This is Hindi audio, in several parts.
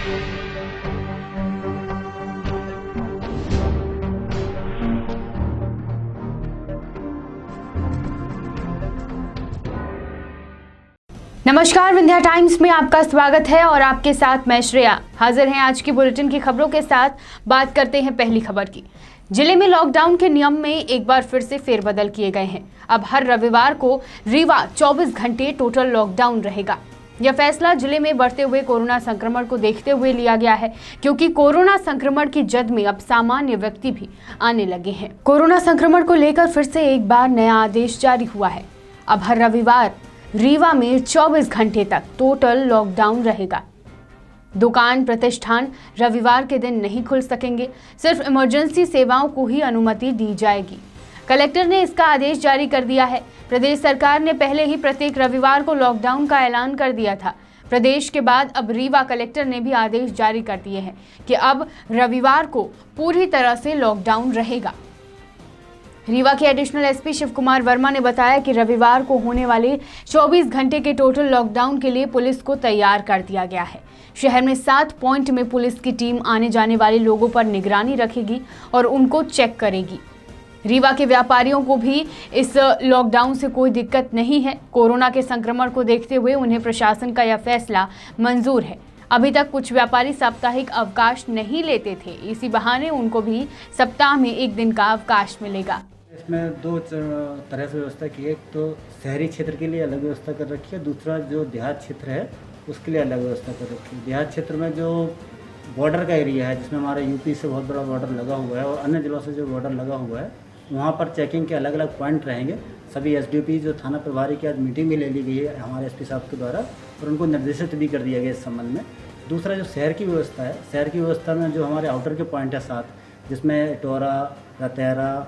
नमस्कार, विंध्या टाइम्स में आपका स्वागत है और आपके साथ मैं श्रेया हाजिर हैं आज की बुलेटिन की खबरों के साथ। बात करते हैं पहली खबर की। जिले में लॉकडाउन के नियम में एक बार फिर से फेरबदल किए गए हैं। अब हर रविवार को रीवा 24 घंटे टोटल लॉकडाउन रहेगा। यह फैसला जिले में बढ़ते हुए कोरोना संक्रमण को देखते हुए लिया गया है, क्योंकि कोरोना संक्रमण की जद में अब सामान्य व्यक्ति भी आने लगे हैं। कोरोना संक्रमण को लेकर फिर से एक बार नया आदेश जारी हुआ है। अब हर रविवार रीवा में 24 घंटे तक टोटल लॉकडाउन रहेगा। दुकान प्रतिष्ठान रविवार के दिन नहीं खुल सकेंगे। सिर्फ इमरजेंसी सेवाओं को ही अनुमति दी जाएगी। कलेक्टर ने इसका आदेश जारी कर दिया है। प्रदेश सरकार ने पहले ही प्रत्येक रविवार को लॉकडाउन का ऐलान कर दिया था। प्रदेश के बाद अब रीवा कलेक्टर ने भी आदेश जारी कर दिए हैं कि अब रविवार को पूरी तरह से लॉकडाउन रहेगा। रीवा के एडिशनल एसपी शिव कुमार वर्मा ने बताया कि रविवार को होने वाले 24 घंटे के टोटल लॉकडाउन के लिए पुलिस को तैयार कर दिया गया है। शहर में 7 पॉइंट में पुलिस की टीम आने जाने वाले लोगों पर निगरानी रखेगी और उनको चेक करेगी। रीवा के व्यापारियों को भी इस लॉकडाउन से कोई दिक्कत नहीं है। कोरोना के संक्रमण को देखते हुए उन्हें प्रशासन का यह फैसला मंजूर है। अभी तक कुछ व्यापारी साप्ताहिक अवकाश नहीं लेते थे, इसी बहाने उनको भी सप्ताह में एक दिन का अवकाश मिलेगा। इसमें 2 तरह से व्यवस्था की है। एक तो शहरी क्षेत्र के लिए अलग व्यवस्था कर रखी है, दूसरा जो देहात क्षेत्र है उसके लिए अलग व्यवस्था कर रखी है। देहात क्षेत्र में जो बॉर्डर का एरिया है, जिसमें हमारा यूपी से बहुत बड़ा बॉर्डर लगा हुआ है और अन्य जिलों से जो बॉर्डर लगा हुआ है, वहाँ पर चेकिंग के अलग अलग पॉइंट रहेंगे। सभी एसडीपी जो थाना प्रभारी की आज मीटिंग भी ले ली गई है हमारे एसपी साहब के द्वारा और उनको निर्देशित भी कर दिया गया इस संबंध में। दूसरा जो शहर की व्यवस्था है, शहर की व्यवस्था में जो हमारे आउटर के पॉइंट है 7, जिसमें टोरा, रतैरा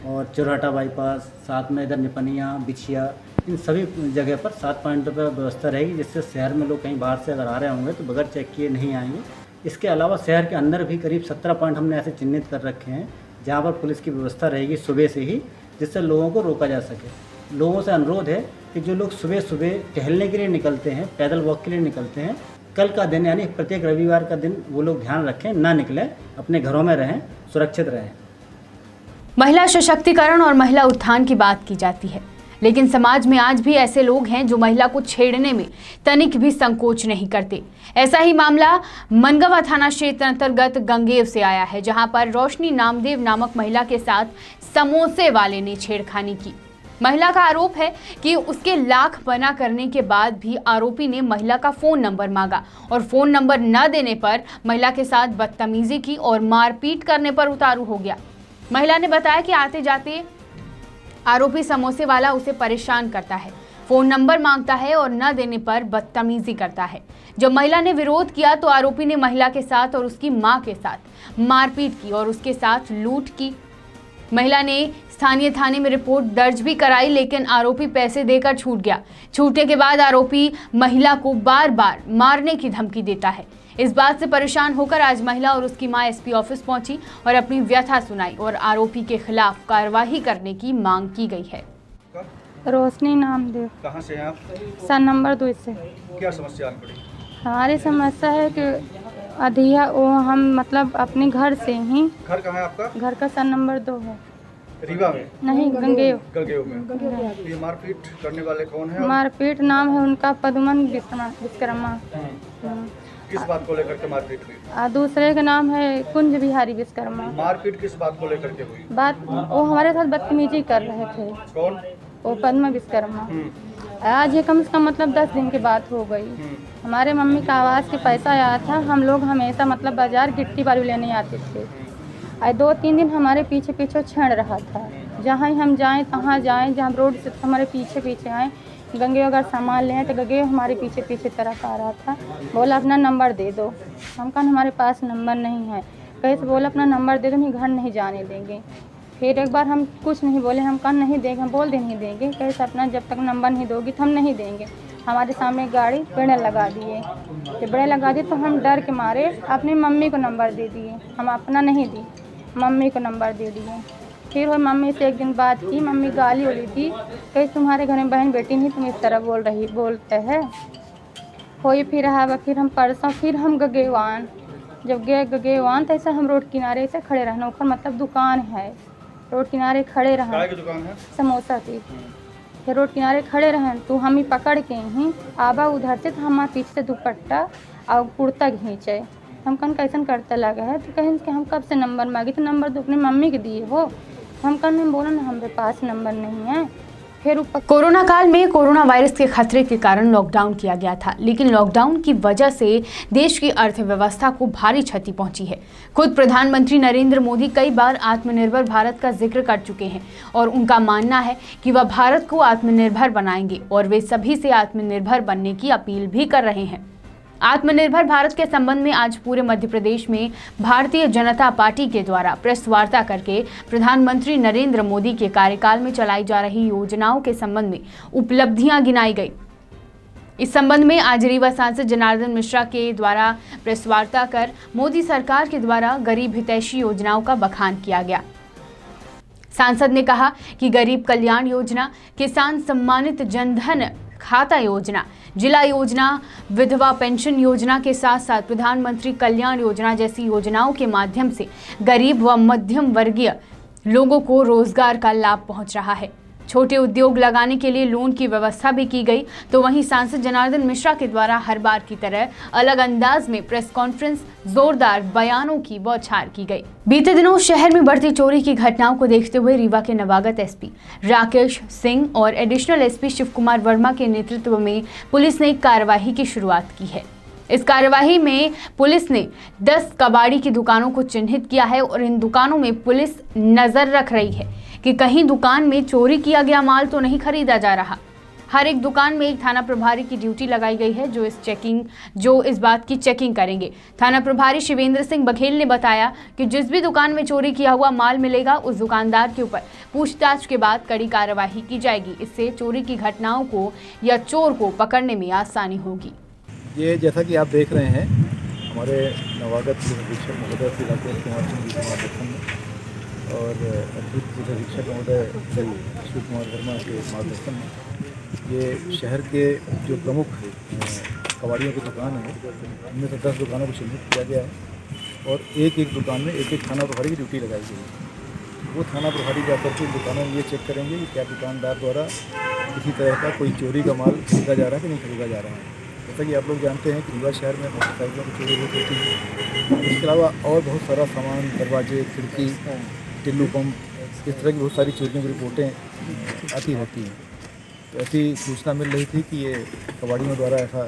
और चौराटा बाईपास, साथ में इधर निपनिया, बिछिया, इन सभी जगह पर 7 पॉइंटों पर व्यवस्था रहेगी, जिससे शहर में लोग कहीं बाहर से अगर आ रहे होंगे तो बगैर चेक किए नहीं आएंगे। इसके अलावा शहर के अंदर भी करीब 17 पॉइंट हमने ऐसे चिन्हित कर रखे हैं जहाँ पर पुलिस की व्यवस्था रहेगी सुबह से ही, जिससे लोगों को रोका जा सके। लोगों से अनुरोध है कि जो लोग सुबह सुबह टहलने के लिए निकलते हैं, पैदल वॉक के लिए निकलते हैं, कल का दिन यानी प्रत्येक रविवार का दिन वो लोग ध्यान रखें, ना निकलें, अपने घरों में रहें, सुरक्षित रहें। महिला सशक्तिकरण और महिला उत्थान की बात की जाती है, लेकिन समाज में आज भी ऐसे लोग हैं जो महिला को छेड़ने में तनिक भी संकोच नहीं करते। ऐसा ही मामला मनगवा थाना क्षेत्र अंतर्गत गंगेव से आया है, जहां पर रोशनी नामदेव नामक महिला के साथ समोसे वाले ने छेड़खानी की। महिला का आरोप है कि उसके लाख मना करने के बाद भी आरोपी ने महिला का फोन नंबर मांगा और फोन नंबर न देने पर महिला के साथ बदतमीजी की और मारपीट करने पर उतारू हो गया। महिला ने बताया कि आते जाते आरोपी समोसे वाला उसे परेशान करता है, फोन नंबर मांगता है और न देने पर बदतमीजी करता है। जब महिला ने विरोध किया तो आरोपी ने महिला के साथ और उसकी मां के साथ मारपीट की और उसके साथ लूट की। महिला ने स्थानीय थाने में रिपोर्ट दर्ज भी कराई, लेकिन आरोपी पैसे देकर छूट गया। छूटने के बाद आरोपी महिला को बार बार मारने की धमकी देता है। इस बात से परेशान होकर आज महिला और उसकी मां एसपी ऑफिस पहुंची और अपनी व्यथा सुनाई और आरोपी के खिलाफ कार्रवाई करने की मांग की गई है। रोशनी नामदेव। कहाँ से हैं आप? सन नंबर 2 से। क्या समस्या पड़ी? हमारी समस्या है कि अधिया वो हम मतलब अपने घर से ही। घर कहाँ है आपका? घर का सन नंबर 2 है। रीवा में? नहीं, गंगेव। गंगेव में। ये मारपीट करने वाले कौन है? मारपीट नाम है उनका पद्मन विश्वकर्मा। किस बात को लेकर के मारपीट हुई? दूसरे का नाम है कुंज बिहारी विश्वकर्मा। मारपीट किस बात को लेकर के हुई? बात वो हमारे साथ बदतमीजी कर रहे थे। कौन? वो पद्मा विश्वकर्मा। आज ये कम से कम मतलब 10 दिन की बात हो गई। हमारे मम्मी का आवास के पैसा आया था। हम लोग हमेशा मतलब बाजार गिट्टी बालू लेने आते थे। 2-3 दिन हमारे पीछे पीछे छेड़ रहा था। जहाँ हम जाएं तहाँ जाएं, जहाँ रोड से हमारे पीछे पीछे आए। गंगे अगर सामान लें तो गंगे हमारे पीछे पीछे तरफ आ रहा था। बोला अपना नंबर दे दो। हम कहा हमारे पास नंबर नहीं है। कैसे बोला अपना नंबर दे दो, हम घर नहीं जाने देंगे। फिर एक बार हम कुछ नहीं बोले, हम कहा नहीं देंगे, हम बोल दे नहीं देंगे। कैसे अपना जब तक नंबर नहीं दोगी तो हम नहीं देंगे। हमारे सामने गाड़ी पेड़ लगा दिए। जब पेड़ लगा दिए तो हम डर के मारे अपनी मम्मी को नंबर दे दिए। हम अपना नहीं दी, मम्मी को नंबर दे दिए। फिर वो मम्मी से एक दिन बात की, मम्मी गाली बोली थी, कहीं तुम्हारे घर में बहन बेटी नहीं, तुम इस तरह बोलते हैं। हो ही फिर रहा। फिर हम परसों फिर हम गगेवान, जब गए गगेवान तो ऐसे हम रोड किनारे से खड़े रहना, ऊपर मतलब दुकान है, रोड किनारे खड़े रहे, चाय की दुकान है, समोसा की। फिर रोड किनारे खड़े रहें तो हम ही पकड़ के ही आबा उधर से, तो हमारे पीछे से दुपट्टा और कुर्ता खींचे। हम कन कैसन करते लगे है, तो कहें कि हम कब से नंबर मांगे, तो नंबर तो अपनी मम्मी के दिए हो। हम कन हम बोला ना हमारे पास नंबर नहीं है। फिर कोरोना काल में कोरोना वायरस के खतरे के कारण लॉकडाउन किया गया था, लेकिन लॉकडाउन की वजह से देश की अर्थव्यवस्था को भारी क्षति पहुंची है। खुद प्रधानमंत्री नरेंद्र मोदी कई बार आत्मनिर्भर भारत का जिक्र कर चुके हैं और उनका मानना है कि वह भारत को आत्मनिर्भर बनाएंगे और वे सभी से आत्मनिर्भर बनने की अपील भी कर रहे हैं। आत्मनिर्भर भारत के संबंध में आज पूरे मध्य प्रदेश में भारतीय जनता पार्टी के द्वारा प्रेस वार्ता करके प्रधानमंत्री नरेंद्र मोदी के कार्यकाल में चलाई जा रही योजनाओं के संबंध में उपलब्धियां गिनाई गई। इस संबंध में आज रीवा सांसद जनार्दन मिश्रा के द्वारा प्रेस वार्ता कर मोदी सरकार के द्वारा गरीब हितैषी योजनाओं का बखान किया गया। सांसद ने कहा कि गरीब कल्याण योजना, किसान सम्मानित जनधन खाता योजना, जिला योजना, विधवा पेंशन योजना के साथ साथ प्रधानमंत्री कल्याण योजना जैसी योजनाओं के माध्यम से गरीब व मध्यम वर्गीय लोगों को रोजगार का लाभ पहुंच रहा है। छोटे उद्योग लगाने के लिए लोन की व्यवस्था भी की गई। तो वहीं सांसद जनार्दन मिश्रा के द्वारा हर बार की तरह अलग अंदाज में प्रेस कॉन्फ्रेंस, जोरदार बयानों की बौछार की गई। बीते दिनों शहर में बढ़ती चोरी की घटनाओं को देखते हुए रीवा के नवागत एसपी राकेश सिंह और एडिशनल एसपी शिव कुमार वर्मा के नेतृत्व में पुलिस ने कार्रवाई की शुरुआत की है। इस कार्यवाही में पुलिस ने 10 कबाड़ी की दुकानों को चिन्हित किया है और इन दुकानों में पुलिस नजर रख रही है कि कहीं दुकान में चोरी किया गया माल तो नहीं खरीदा जा रहा। हर एक दुकान में एक थाना प्रभारी की ड्यूटी लगाई गई है जो इस बात की चेकिंग करेंगे। थाना प्रभारी शिवेंद्र सिंह बघेल ने बताया कि जिस भी दुकान में चोरी किया हुआ माल मिलेगा उस दुकानदार के ऊपर पूछताछ के बाद कड़ी कार्रवाई की जाएगी। इससे चोरी की घटनाओं को या चोर को पकड़ने में आसानी होगी। ये जैसा कि आप देख रहे हैं, हमारे नवागत पुलिस अधीक्षक महोदय श्री राकेश कुमार सिंह जी के मार्गदर्शन में और अतिरिक्त पुलिस अधीक्षक महोदय श्री शिव कुमार वर्मा के मार्गदर्शन में ये शहर के जो प्रमुख कबाड़ियों की दुकान है उनमें से 10 दुकानों को चिन्हित किया गया है और एक एक दुकान में एक एक थाना प्रभारी की ड्यूटी लगाई गई है। वो थाना प्रभारी जाकर के दुकानों में ये चेक करेंगे कि क्या दुकानदार द्वारा किसी तरह का कोई चोरी का माल खरीदा जा रहा है कि नहीं खरीदा जा रहा है। जैसा कि आप लोग जानते हैं कि रीवा शहर में मोटरसाइकिलों की चोरी बहुत होती है। इसके अलावा और बहुत सारा सामान, दरवाजे, खिड़की, टिल्लू पंप, इस तरह की बहुत सारी चोरियों की रिपोर्टें आती रहती हैं। तो ऐसी सूचना मिल रही थी कि ये कबाड़ियों द्वारा ऐसा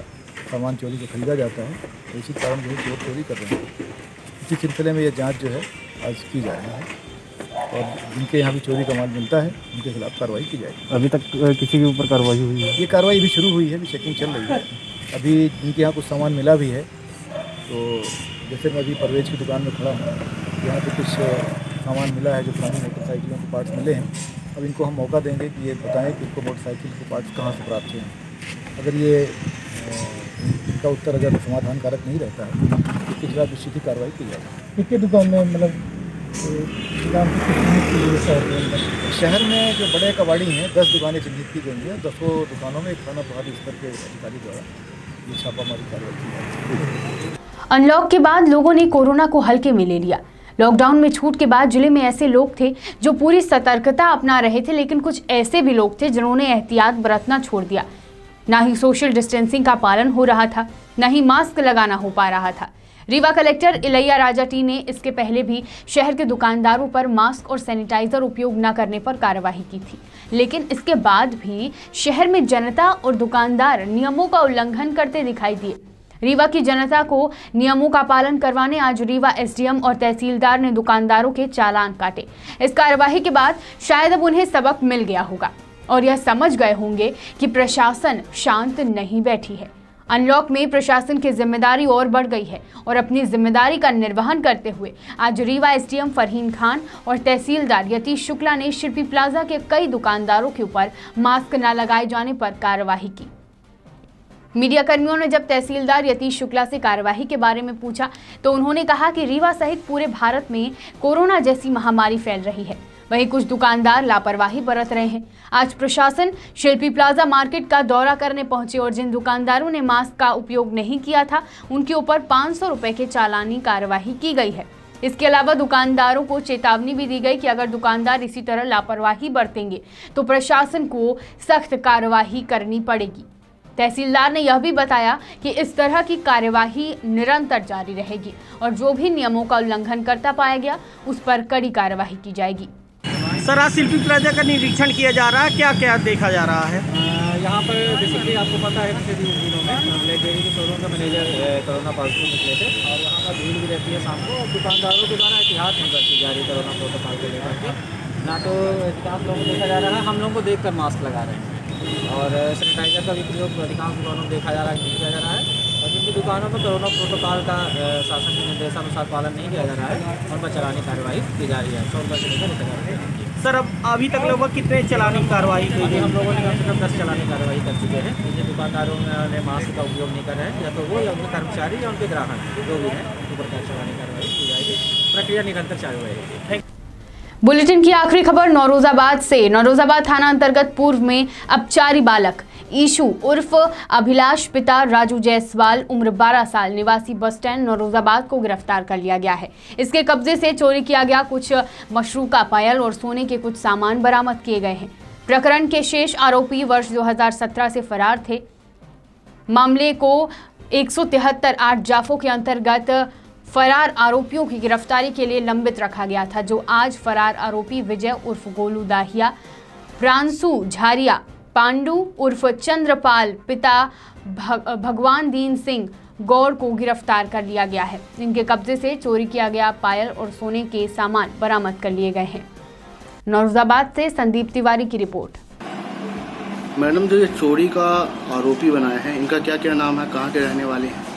सामान चोरी को खरीदा जाता है, तो इसी कारण जो चोर चोरी कर रहे हैं। इसी सिलसिले में ये जाँच जो है आज की जा रही है और जिनके यहाँ भी चोरी का माल मिलता है उनके खिलाफ कार्रवाई की जाएगी। अभी तक किसी के ऊपर कार्रवाई हुई है? ये कार्रवाई भी शुरू हुई है, अभी चेकिंग चल रही है। अभी जिनके यहाँ कुछ सामान मिला भी है, तो जैसे मैं अभी परवेज की दुकान में खड़ा हूँ, यहाँ पे कुछ सामान मिला है जो पुरानी मोटरसाइकिलों के पार्ट्स मिले हैं। अब इनको हम मौका देंगे कि ये बताएं कि इनको मोटरसाइकिल के पार्ट्स कहाँ से प्राप्त हुए हैं। अगर ये इनका उत्तर अगर समाधानकारक नहीं रहता है तो इसके खिलाफ निश्चित ही कार्रवाई की जाएगी। कितनी दुकान में मतलब शहर में जो बड़े कबाड़ी हैं 10 दुकानें चिन्हित की गई हैं। 10 दुकानों में एक थाना प्रभारी स्तर के अधिकारी द्वारा ये छापामारी कार्रवाई की जाएगी। अनलॉक के बाद लोगों ने कोरोना को हल्के में ले लिया। लॉकडाउन में छूट के बाद जिले में ऐसे लोग थे जो पूरी सतर्कता अपना रहे थे, लेकिन कुछ ऐसे भी लोग थे जिन्होंने एहतियात बरतना छोड़ दिया। ना ही सोशल डिस्टेंसिंग का पालन हो रहा था, ना ही मास्क लगाना हो पा रहा था। रीवा कलेक्टर इलैया राजा टी ने इसके पहले भी शहर के दुकानदारों पर मास्क और सैनिटाइजर उपयोग न करने पर कार्रवाई की थी, लेकिन इसके बाद भी शहर में जनता और दुकानदार नियमों का उल्लंघन करते दिखाई दिए। रीवा की जनता को नियमों का पालन करवाने आज रीवा एसडीएम और तहसीलदार ने दुकानदारों के चालान काटे। इस कार्यवाही के बाद शायद अब उन्हें सबक मिल गया होगा और यह समझ गए होंगे कि प्रशासन शांत नहीं बैठी है। अनलॉक में प्रशासन की जिम्मेदारी और बढ़ गई है और अपनी जिम्मेदारी का निर्वहन करते हुए आज रीवा एसडीएम फरहीन खान और तहसीलदार यतीश शुक्ला ने शिल्पी प्लाजा के कई दुकानदारों के ऊपर मास्क न लगाए जाने पर कार्रवाई की। मीडिया कर्मियों ने जब तहसीलदार यतीश शुक्ला से कार्यवाही के बारे में पूछा तो उन्होंने कहा कि रीवा सहित पूरे भारत में कोरोना जैसी महामारी फैल रही है। वहीं कुछ दुकानदार लापरवाही बरत रहे हैं। आज प्रशासन शिल्पी प्लाजा मार्केट का दौरा करने पहुंचे और जिन दुकानदारों ने मास्क का उपयोग नहीं किया था उनके ऊपर 500 रुपए के चालानी कार्रवाई की गई है। इसके अलावा दुकानदारों को चेतावनी भी दी गई कि अगर दुकानदार इसी तरह लापरवाही बरतेंगे तो प्रशासन को सख्त कार्रवाई करनी पड़ेगी। तहसीलदार ने यह भी बताया कि इस तरह की कार्यवाही निरंतर जारी रहेगी और जो भी नियमों का उल्लंघन करता पाया गया उस पर कड़ी कार्यवाही की जाएगी। सर, आज शिल्पी प्लाजा का निरीक्षण किया जा रहा है, क्या क्या देखा जा रहा है? यहाँ पर बेसिकली आपको पता है पिछले दिनों में ब्लैक डेयरी के शोरूम का मैनेजर कोरोना पॉजिटिव निकले थे और यहाँ पर भीड़ भी रहती है शाम को और दुकानदारों के द्वारा एहतियात नहीं बरती जा रही कोरोना प्रोटोकॉल को लेकर के। ना तो अधिकांश लोगों को देखा जा रहा है हम लोगों को देख कर मास्क लगा रहे हैं और सैनिटाइजर का भी प्रयोग अधिकांश दुकानों में देखा जा रहा है नहीं किया जा रहा है और जिनकी दुकानों पर कोरोना प्रोटोकॉल का शासन के निर्देशानुसार पालन नहीं किया जा रहा है उन पर चलानी कार्रवाई की जा रही है। 100 रुपये से लेकर 1000 रुपये। सर, अब अभी तक लगभग कितने चलानी कार्रवाई हुई अभी है? हम लोगों ने कम से कम 10 चलानी कार्रवाई कर चुके हैं। जिन दुकानदारों ने मास्क का उपयोग नहीं कर रहे हैं या तो वो या उनके कर्मचारी या उनके ग्राहक जो भी हैं उनके ऊपर चलानी कार्रवाई की जाएगी। प्रक्रिया निरंतर चालू रहेगी। बुलेटिन की आखिरी खबर नौरोजाबाद से। नौरोजाबाद थाना अंतर्गत पूर्व में अपचारी बालक ईशु उर्फ अभिलाष पिता राजू जायसवाल उम्र 12 साल निवासी बस स्टैंड नौरोजाबाद को गिरफ्तार कर लिया गया है। इसके कब्जे से चोरी किया गया कुछ मशरूका पायल और सोने के कुछ सामान बरामद किए गए हैं। प्रकरण के शेष आरोपी वर्ष 2017 से फरार थे। मामले को 173(8) जाफो के अंतर्गत फरार आरोपियों की गिरफ्तारी के लिए लंबित रखा गया था, जो आज फरार आरोपी विजय उर्फ गोलू दाहिया, प्रांशु झारिया, पांडु उर्फ चंद्रपाल पिता भगवान दीन सिंह गौड़ को गिरफ्तार कर लिया गया है। इनके कब्जे से चोरी किया गया पायल और सोने के सामान बरामद कर लिए गए हैं। नौरोजाबाद से संदीप तिवारी की रिपोर्ट। मैडम, जो ये चोरी का आरोपी बनाए हैं इनका क्या क्या नाम है, कहाँ के रहने वाले हैं?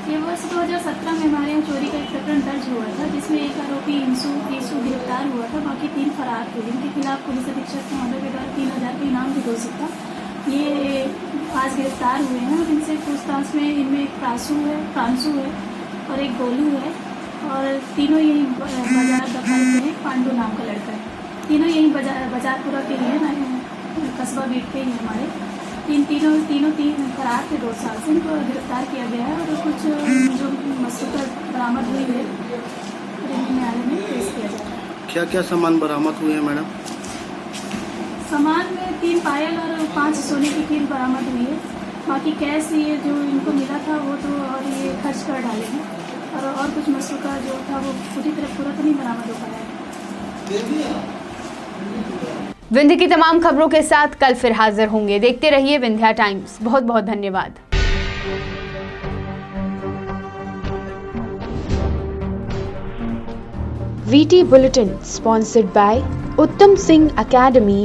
ये वर्ष 2017 में हमारे यहाँ चोरी का एक प्रकरण दर्ज हुआ था जिसमें एक आरोपी ईशु गिरफ्तार हुआ था। बाकी 3 फरार थे जिनके खिलाफ पुलिस अधीक्षक महोदय के द्वारा 3000 का इनाम भी घोषित था। ये आज गिरफ्तार हुए हैं और इनसे पूछताछ में इनमें एक प्रांशु है और एक गोलू है और तीनों यही बाजार दफाई के हैं। पांडु नाम का लड़का है। तीनों यही बाजारपुरा के लिए ना कस्बा बीट के ही हमारे तीनों फरार थे 2 साल से। इनको गिरफ्तार किया गया है और कुछ जो मशरूका बरामद हुई है न्यायालय में पेश किया जा रहा है। क्या क्या सामान बरामद हुए हैं मैडम? सामान में 3 पायल और 5 सोने की कील बरामद हुई है। बाकी कैश ये जो इनको मिला था वो तो और ये खर्च कर डाले हैं और कुछ मशरूका जो था वो पूरी तरह पूरा तो नहीं बरामद हो पाया है। विंध्य की तमाम खबरों के साथ कल फिर हाजिर होंगे। देखते रहिए विंध्या टाइम्स। बहुत बहुत धन्यवाद। VT Bulletin sponsored by Uttam Singh Academy,